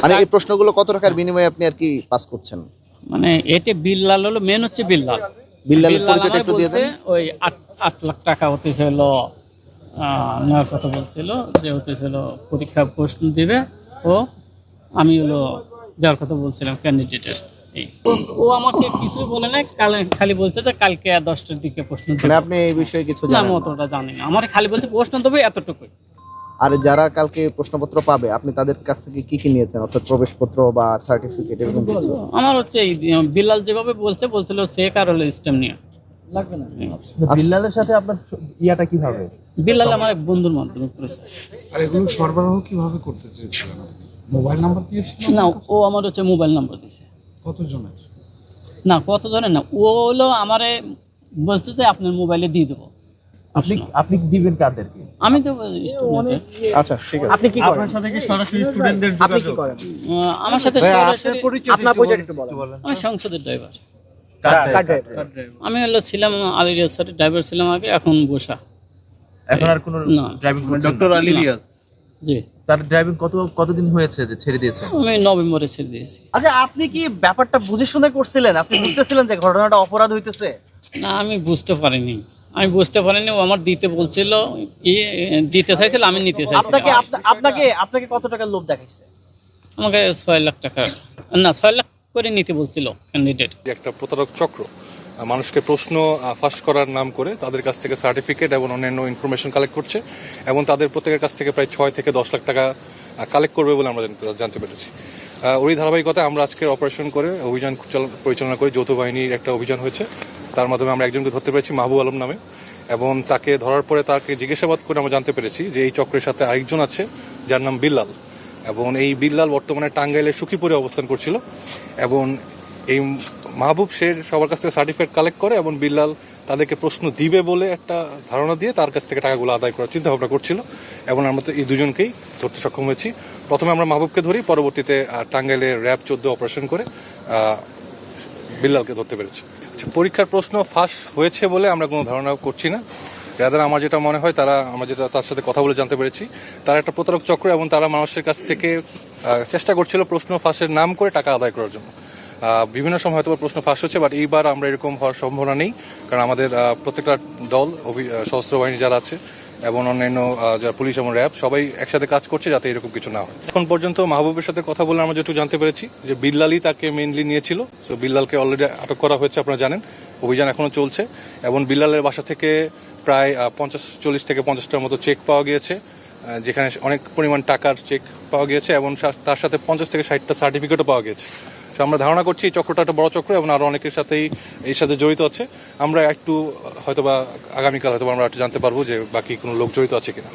মানে এই প্রশ্নগুলো কত টাকার বিনিময়ে আপনি আর কি পাস করছেন? মানে এতে বিল্লাল হলো মেন, হচ্ছে বিল্লাল। বিল্লালের বিল্লাল পরিচয়টা আমায় একটু দিয়ে বলছে দেন। ওই 8 লাখ টাকা হতেছিল নেওয়ার কথা বলছিল, যে হতেছিল পরীক্ষা প্রশ্ন দিবে, ও আমি হলো যাওয়ার কথা বলছিলাম ক্যান্ডিডেটের। ও আমাকে কিছুই বলে নাই, খালি বলছে যে কালকে 10টার দিকে প্রশ্ন মানে দেবে। আপনি এই বিষয়ে কিছু না, জানেন আমি না? অতটা জানি না, আমার খালি বলছে প্রশ্ন দেবে, এতটুকুই। আর যারা কালকে প্রশ্নপত্র পাবে আপনি তাদের কাছ থেকে কি কি নিয়েছেন, অর্থাৎ প্রবেশপত্র বা সার্টিফিকেট এরকম কিছু? আমার হচ্ছে এই বিল্লাল যেভাবে বলছিল চেক আর হলো স্ট্যাম্প নিয়ে লাগবে না। বিল্লালের সাথে আপনার ইয়াটা কিভাবে? বিল্লাল আমার এক বন্ধুর মাধ্যমে করেছে। আর এগুলো সরবরাহ কিভাবে করতে চেয়েছিলেন? মোবাইল নাম্বার দিয়েছিলেন? না, ও আমার হচ্ছে মোবাইল নাম্বার দিয়েছে। কতজনের? না, কত ধরে না, ও হলো আমারে বলছে যে আপনার মোবাইলে দিয়ে দেবো। আপনি দিবেন কাদেরকে? আমি তো স্টুডেন্ট। আচ্ছা ঠিক আছে। আপনি কি করেন? আপনার সাথে কি সরাসরি স্টুডেন্টদের আপনি কি করেন? আমার সাথে সরাসরি আপনার পরিচয় একটু বলেন। আমি সংসদের ড্রাইভার। Car driver? আমি হলো ছিলাম আলী রিয়াজ স্যারের ড্রাইভার ছিলাম আগে, এখন বসা। এখন আর কোনো না। ড্রাইভিং ডক্টর আলী রিয়াজ জি, তার ড্রাইভিং কতদিন হয়েছে যে ছেড়ে দিয়েছে? আমি নভেম্বরে ছেড়ে দিয়েছি। আচ্ছা, আপনি কি ব্যাপারটা বুঝে শুনে করছিলেন? আপনি বুঝতেছিলেন যে ঘটনাটা অপরাধ হইতেছে? না, আমি বুঝতে পারিনি। ও আমার দিতে বলছিল, দিতে চাইছিল, আমি নিতে চাইছিলাম। আপনাকে কত টাকার লোভ দেখাইছে? আমাকে 6 লাখ টাকা, না 6 লাখ করে নিতে বলছিল ক্যান্ডিডেট। একটা প্রতারক চক্র মানুষকে প্রশ্ন ফাঁস করার নাম করে তাদের কাছ থেকে সার্টিফিকেট এবং অন্যান্য ইনফরমেশন কালেক্ট করছে এবং তাদের প্রত্যেকের কাছ থেকে প্রায় 6 থেকে 10 লাখ টাকা কালেক্ট করবে বলে আমরা জানতে পেরেছি। ওই ধারাবাহিকতায় আমরা আজকে অপারেশন করে অভিযান পরিচালনা করি। যৌথ বাহিনীর একটা অভিযান হয়েছে, তার মাধ্যমে আমরা একজনকে ধরতে পেরেছি মাহবুব আলম নামে, এবং তাকে ধরার পরে তাকে জিজ্ঞাসাবাদ করে আমরা জানতে পেরেছি যে এই চক্রের সাথে আরেকজন আছে যার নাম বিল্লাল, এবং এই বিল্লাল বর্তমানে টাঙ্গাইলের সুখীপুরে অবস্থান করছিল, এবং এই মাহবুব সে সবার কাছ থেকে সার্টিফিকেট কালেক্ট করে এবং বিল্লাল তাদেরকে প্রশ্ন দিবে বলে একটা ধারণা দিয়ে তার কাছ থেকে টাকাগুলো আদায় করার চিন্তা ভাবনা করছিল, এবং আমরা তো এই দুজনকেই ধরতে সক্ষম হয়েছি। প্রথমে আমরা মাহবুবকে ধরি, পরবর্তীতে টাঙ্গাইলে র্যাব 14 অপারেশন করে বিল্লালকে ধরতে পেরেছি। পরীক্ষার প্রশ্ন ফাঁস হয়েছে বলে আমরা কোনো ধারণা করছি না। রাদার আমার যেটা মনে হয়, আমরা যেটা তার সাথে কথা বলে জানতে পেরেছি, তারা একটা প্রতারক চক্র এবং তারা মানুষের কাছ থেকে চেষ্টা করছিল প্রশ্ন ফাঁসের নাম করে টাকা আদায় করার জন্য। বিভিন্ন সময় হয়তো প্রশ্ন ফাঁস হচ্ছে, বাট এইবার আমরা এরকম হওয়ার সম্ভাবনা নেই, কারণ আমাদের প্রত্যেকটা দল, সশস্ত্র বাহিনী যারা আছে এবং অন্যান্য যারা পুলিশ এবং র্যাব, সবাই একসাথে কাজ করছে যাতে এরকম কিছু না হয়। এখন পর্যন্ত মাহবুবের সাথে কথা বলে আমরা যেটুকু জানতে পেরেছি যে বিল্লালই তাকে মেইনলি নিয়েছিল। তো বিল্লালকে অলরেডি আটক করা হয়েছে, আপনারা জানেন, অভিযান এখনো চলছে, এবং বিল্লালের বাসা থেকে প্রায় 40 থেকে 50টার মতো চেক পাওয়া গিয়েছে, যেখানে অনেক পরিমাণ টাকার চেক পাওয়া গিয়েছে, এবং তার সাথে 50 থেকে 60টা সার্টিফিকেটও পাওয়া গেছে। আমরা ধারণা করছি এই চক্রটা একটা বড় চক্র এবং আরো অনেকের সাথেই এর সাথে জড়িত আছে। আমরা একটু হয়তোবা আগামীকাল হয়তো আমরা একটু জানতে পারবো যে বাকি কোনো লোক জড়িত আছে কিনা।